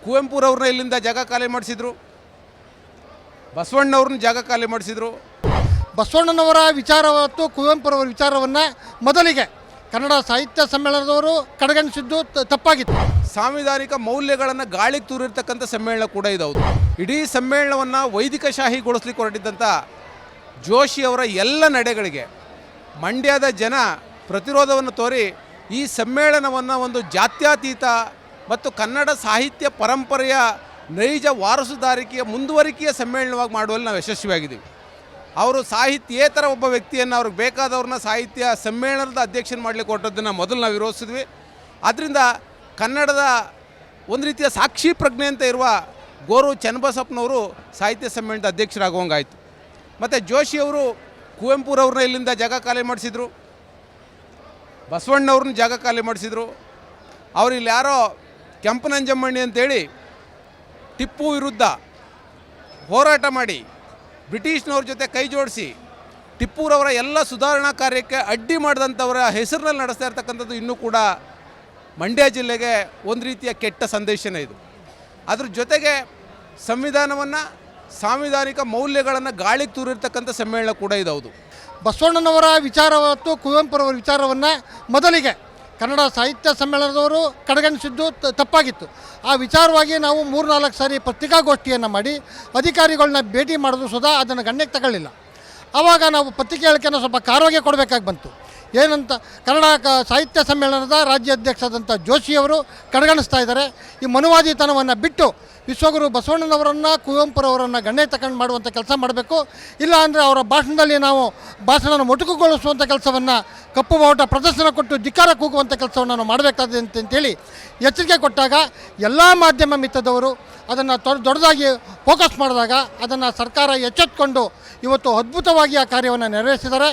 ಕುವೆಂಪುರವ್ರನ್ನ ಇಲ್ಲಿಂದ ಜಾಗ ಖಾಲಿ ಮಾಡಿಸಿದ್ರು, ಬಸವಣ್ಣವ್ರನ್ನ ಜಾಗ ಖಾಲಿ ಮಾಡಿಸಿದ್ರು. ಬಸವಣ್ಣನವರ ವಿಚಾರ ಮತ್ತು ಕುವೆಂಪುರವರ ವಿಚಾರವನ್ನು ಮೊದಲಿಗೆ ಕನ್ನಡ ಸಾಹಿತ್ಯ ಸಮ್ಮೇಳನದವರು ಕಡೆಗಣಿಸಿದ್ದು ತಪ್ಪಾಗಿತ್ತು. ಸಾಂವಿಧಾನಿಕ ಮೌಲ್ಯಗಳನ್ನು ಗಾಳಿಗೆ ತೂರಿರ್ತಕ್ಕಂಥ ಸಮ್ಮೇಳನ ಕೂಡ ಇದೌದು. ಇಡೀ ಸಮ್ಮೇಳನವನ್ನು ವೈದಿಕಶಾಹಿಗೊಳಿಸ್ಲಿಕ್ಕೆ ಹೊರಟಿದ್ದಂಥ ಜೋಶಿಯವರ ಎಲ್ಲ ನಡೆಗಳಿಗೆ ಮಂಡ್ಯದ ಜನ ಪ್ರತಿರೋಧವನ್ನು ತೋರಿ ಈ ಸಮ್ಮೇಳನವನ್ನು ಒಂದು ಜಾತ್ಯತೀತ ಮತ್ತು ಕನ್ನಡ ಸಾಹಿತ್ಯ ಪರಂಪರೆಯ ನೈಜ ವಾರಸುದಾರಿಕೆಯ ಮುಂದುವರಿಕೆಯ ಸಮ್ಮೇಳನವಾಗಿ ಮಾಡುವಲ್ಲಿ ನಾವು ಯಶಸ್ವಿಯಾಗಿದ್ದೀವಿ. ಅವರು ಸಾಹಿತ್ಯೇತರ ಒಬ್ಬ ವ್ಯಕ್ತಿಯನ್ನು ಅವ್ರಿಗೆ ಬೇಕಾದವ್ರನ್ನ ಸಾಹಿತ್ಯ ಸಮ್ಮೇಳನದ ಅಧ್ಯಕ್ಷನ ಮಾಡಲಿಕ್ಕೆ ಹೊರಟದ್ದನ್ನು ಮೊದಲು ನಾವು ವಿರೋಧಿಸಿದ್ವಿ. ಆದ್ದರಿಂದ ಕನ್ನಡದ ಒಂದು ರೀತಿಯ ಸಾಕ್ಷಿ ಪ್ರಜ್ಞೆ ಅಂತ ಇರುವ ಗೋರು ಚನ್ನಬಸಪ್ಪನವರು ಸಾಹಿತ್ಯ ಸಮ್ಮೇಳನದ ಅಧ್ಯಕ್ಷರಾಗುವಂಗಾಯಿತು. ಮತ್ತು ಜೋಶಿಯವರು ಕುವೆಂಪುರವ್ರನ್ನ ಇಲ್ಲಿಂದ ಜಾಗ ಖಾಲಿ ಮಾಡಿಸಿದ್ರು, ಬಸವಣ್ಣವ್ರನ್ನ ಜಾಗ ಖಾಲಿ ಮಾಡಿಸಿದ್ರು. ಅವರು ಇಲ್ಲಿ ಯಾರೋ ಕೆಂಪನಂಜಮ್ಮಣ್ಣಿ ಅಂತೇಳಿ ಟಿಪ್ಪು ವಿರುದ್ಧ ಹೋರಾಟ ಮಾಡಿ ಬ್ರಿಟಿಷ್ನವ್ರ ಜೊತೆ ಕೈ ಜೋಡಿಸಿ ಟಿಪ್ಪುರವರ ಎಲ್ಲ ಸುಧಾರಣಾ ಕಾರ್ಯಕ್ಕೆ ಅಡ್ಡಿ ಮಾಡಿದಂಥವರ ಹೆಸರಿನಲ್ಲಿ ನಡೆಸ್ತಾ ಇರ್ತಕ್ಕಂಥದ್ದು ಇನ್ನೂ ಕೂಡ ಮಂಡ್ಯ ಜಿಲ್ಲೆಗೆ ಒಂದು ರೀತಿಯ ಕೆಟ್ಟ ಸಂದೇಶನೇ ಇದು. ಅದ್ರ ಜೊತೆಗೆ ಸಂವಿಧಾನವನ್ನು ಸಾಂವಿಧಾನಿಕ ಮೌಲ್ಯಗಳನ್ನು ಗಾಳಿಗೆ ತೂರಿರ್ತಕ್ಕಂಥ ಸಮ್ಮೇಳನ ಕೂಡ ಇದೌದು. ಬಸವಣ್ಣನವರ ವಿಚಾರ ಮತ್ತು ಕುವೆಂಪುರವರ ವಿಚಾರವನ್ನು ಮೊದಲಿಗೆ ಕನ್ನಡ ಸಾಹಿತ್ಯ ಸಮ್ಮೇಳನದವರು ಕಡೆಗಣಿಸಿದ್ದು ತಪ್ಪಾಗಿತ್ತು. ಆ ವಿಚಾರವಾಗಿ ನಾವು 3-4 ಸಾರಿ ಪತ್ರಿಕಾಗೋಷ್ಠಿಯನ್ನು ಮಾಡಿ ಅಧಿಕಾರಿಗಳನ್ನ ಭೇಟಿ ಮಾಡೋದು ಸುಧಾ ಅದನ್ನು ಗಣ್ಯಕ್ಕೆ ತಗೊಳ್ಳಿಲ್ಲ. ಆವಾಗ ನಾವು ಪತ್ರಿಕೆ ಹೇಳಿಕೆಯನ್ನು ಸ್ವಲ್ಪ ಖಾರವಾಗಿ ಕೊಡಬೇಕಾಗಿ ಬಂತು. ಏನಂತ ಕನ್ನಡ ಸಾಹಿತ್ಯ ಸಮ್ಮೇಳನದ ರಾಜ್ಯಾಧ್ಯಕ್ಷರಾದಂಥ ಜೋಶಿಯವರು ಕಡೆಗಣಿಸ್ತಾ ಇದ್ದಾರೆ. ಈ ಮನುವಾದಿತನವನ್ನು ಬಿಟ್ಟು ವಿಶ್ವಗುರು ಬಸವಣ್ಣನವರನ್ನು ಕುವೆಂಪುರವರನ್ನು ಗಣ್ಯ ತಗೊಂಡು ಮಾಡುವಂಥ ಕೆಲಸ ಮಾಡಬೇಕು. ಇಲ್ಲ ಅಂದರೆ ಅವರ ಭಾಷಣದಲ್ಲಿ ನಾವು ಭಾಷಣವನ್ನು ಮೊಟಕುಗೊಳಿಸುವಂಥ ಕೆಲಸವನ್ನು ಕಪ್ಪು ಬಾವುಟ ಪ್ರದರ್ಶನ ಕೊಟ್ಟು ಧಿಕ್ಕಾರ ಕೂಗುವಂಥ ಕೆಲಸವನ್ನು ನಾವು ಮಾಡಬೇಕಾಗಿದೆ ಅಂತೇಳಿ ಎಚ್ಚರಿಕೆ ಕೊಟ್ಟಾಗ ಎಲ್ಲ ಮಾಧ್ಯಮ ಮಿತ್ರದವರು ಅದನ್ನು ದೊಡ್ಡದಾಗಿ ಫೋಕಸ್ ಮಾಡಿದಾಗ ಅದನ್ನು ಸರ್ಕಾರ ಎಚ್ಚೆತ್ತುಕೊಂಡು ಇವತ್ತು ಅದ್ಭುತವಾಗಿ ಆ ಕಾರ್ಯವನ್ನು ನೆರವೇರಿಸಿದ್ದಾರೆ.